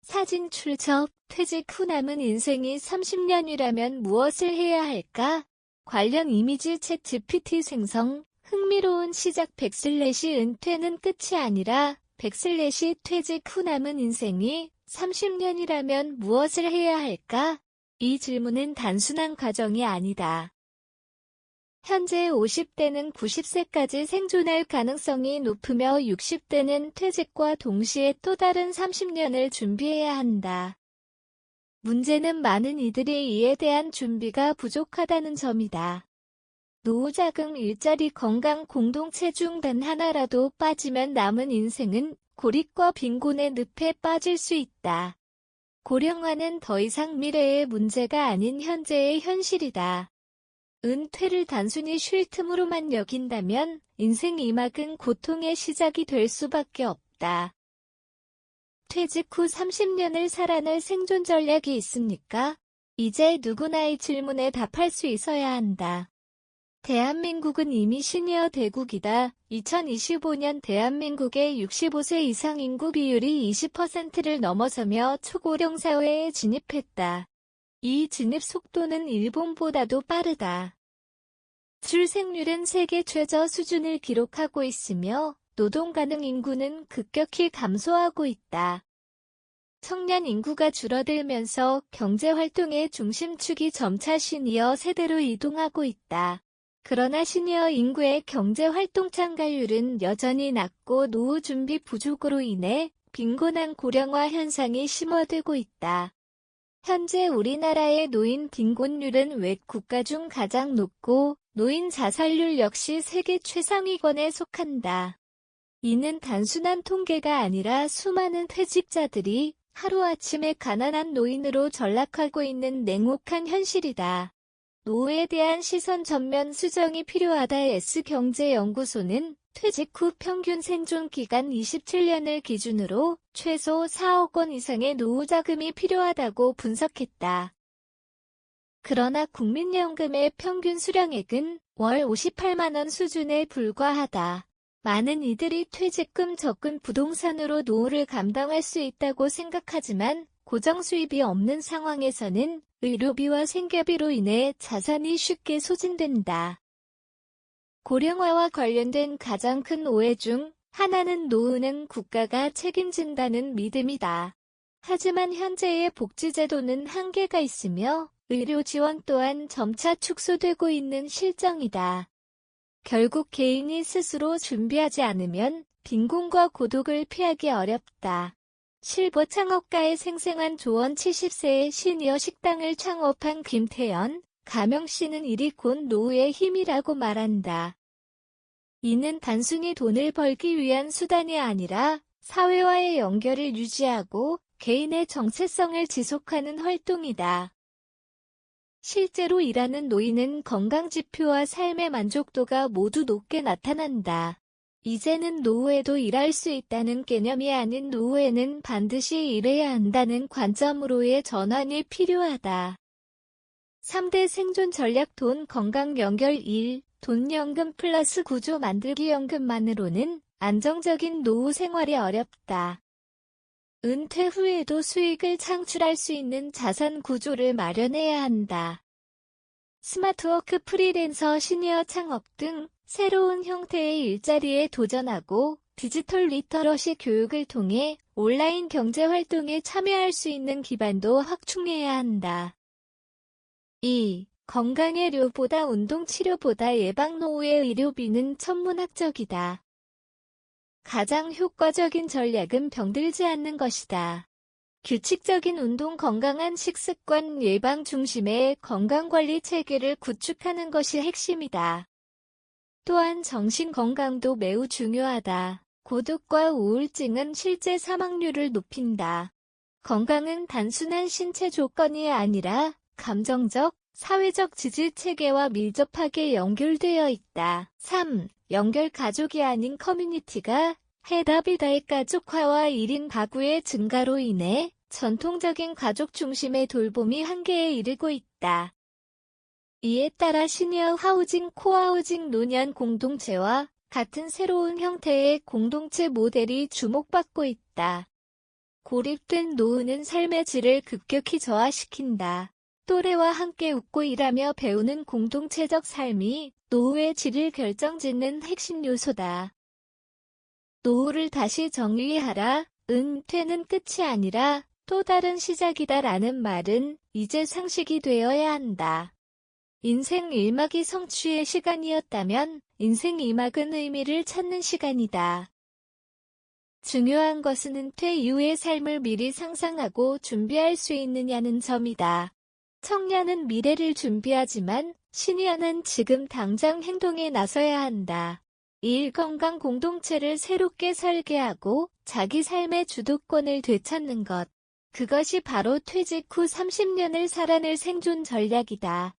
사진 출처, 퇴직 후 남은 인생이 30년이라면 무엇을 해야 할까? 관련 이미지 챗 GPT 생성, 흥미로운 시작 은퇴는 끝이 아니라 퇴직 후 남은 인생이 30년이라면 무엇을 해야 할까? 이 질문은 단순한 과정이 아니다. 현재 50대는 90세까지 생존할 가능성이 높으며 60대는 퇴직과 동시에 또 다른 30년을 준비해야 한다. 문제는 많은 이들이 이에 대한 준비가 부족하다는 점이다. 노후자금, 일자리, 건강, 공동체 중 단 하나라도 빠지면 남은 인생은 고립과 빈곤의 늪에 빠질 수 있다. 고령화는 더 이상 미래의 문제가 아닌 현재의 현실이다. 은퇴를 단순히 쉴 틈으로만 여긴다면 인생 2막은 고통의 시작이 될 수밖에 없다. 퇴직 후 30년을 살아낼 생존 전략이 있습니까? 이제 누구나 이 질문에 답할 수 있어야 한다. 대한민국은 이미 시니어 대국이다. 2025년 대한민국의 65세 이상 인구 비율이 20%를 넘어서며 초고령 사회에 진입했다. 이 진입 속도는 일본보다도 빠르다. 출생률은 세계 최저 수준을 기록하고 있으며 노동 가능 인구는 급격히 감소하고 있다. 청년 인구가 줄어들면서 경제활동의 중심축이 점차 시니어 세대로 이동하고 있다. 그러나 시니어 인구의 경제활동 참가율은 여전히 낮고 노후 준비 부족으로 인해 빈곤한 고령화 현상이 심화되고 있다. 현재 우리나라의 노인 빈곤율은 외 국가 중 가장 높고 노인 자살률 역시 세계 최상위권에 속한다. 이는 단순한 통계가 아니라 수많은 퇴직자들이 하루아침에 가난한 노인으로 전락하고 있는 냉혹한 현실이다. 노후에 대한 시선 전면 수정이 필요하다. S경제연구소는 퇴직 후 평균 생존 기간 27년을 기준으로 최소 4억 원 이상의 노후 자금이 필요하다고 분석했다. 그러나 국민연금의 평균 수령액은 월 58만 원 수준에 불과하다. 많은 이들이 퇴직금 적금 부동산으로 노후를 감당할 수 있다고 생각하지만 고정 수입이 없는 상황에서는 의료비와 생계비로 인해 자산이 쉽게 소진된다. 고령화와 관련된 가장 큰 오해 중 하나는 노후는 국가가 책임진다는 믿음이다. 하지만 현재의 복지제도는 한계가 있으며 의료 지원 또한 점차 축소되고 있는 실정이다. 결국 개인이 스스로 준비하지 않으면 빈곤과 고독을 피하기 어렵다. 실버 창업가의 생생한 조언. 70세에 시니어 식당을 창업한 김태연, 가명씨는 일이 곧 노후의 힘이라고 말한다. 이는 단순히 돈을 벌기 위한 수단이 아니라 사회와의 연결을 유지하고 개인의 정체성을 지속하는 활동이다. 실제로 일하는 노인은 건강지표와 삶의 만족도가 모두 높게 나타난다. 이제는 노후에도 일할 수 있다는 개념이 아닌 노후에는 반드시 일해야 한다는 관점으로의 전환이 필요하다. 3대 생존 전략. 돈, 건강, 연결. 1. 돈연금 플러스 구조 만들기. 연금만으로는 안정적인 노후 생활이 어렵다. 은퇴 후에도 수익을 창출할 수 있는 자산 구조를 마련해야 한다. 스마트워크, 프리랜서, 시니어 창업 등 새로운 형태의 일자리에 도전하고 디지털 리터러시 교육을 통해 온라인 경제 활동에 참여할 수 있는 기반도 확충해야 한다. 2. 건강의 료보다 운동 치료보다 예방. 노후의 의료비는 천문학적이다. 가장 효과적인 전략은 병들지 않는 것이다. 규칙적인 운동, 건강한 식습관, 예방 중심의 건강관리 체계를 구축하는 것이 핵심이다. 또한 정신 건강도 매우 중요하다. 고독과 우울증은 실제 사망률을 높인다. 건강은 단순한 신체 조건이 아니라 감정적, 사회적 지지 체계와 밀접하게 연결되어 있다. 3. 연결. 가족이 아닌 커뮤니티가 해답이다의 가족화와 1인 가구의 증가로 인해 전통적인 가족 중심의 돌봄이 한계에 이르고 있다. 이에 따라 시니어 하우징, 코하우징, 노년 공동체와 같은 새로운 형태의 공동체 모델이 주목받고 있다. 고립된 노후는 삶의 질을 급격히 저하시킨다. 또래와 함께 웃고 일하며 배우는 공동체적 삶이 노후의 질을 결정짓는 핵심 요소다. 노후를 다시 정의하라. 은퇴는 끝이 아니라 또 다른 시작이다라는 말은 이제 상식이 되어야 한다. 인생 1막이 성취의 시간이었다면 인생 2막은 의미를 찾는 시간이다. 중요한 것은 은퇴 이후의 삶을 미리 상상하고 준비할 수 있느냐는 점이다. 청년은 미래를 준비하지만 시니어는 지금 당장 행동에 나서야 한다. 일 건강 공동체를 새롭게 설계하고 자기 삶의 주도권을 되찾는 것. 그것이 바로 퇴직 후 30년을 살아낼 생존 전략이다.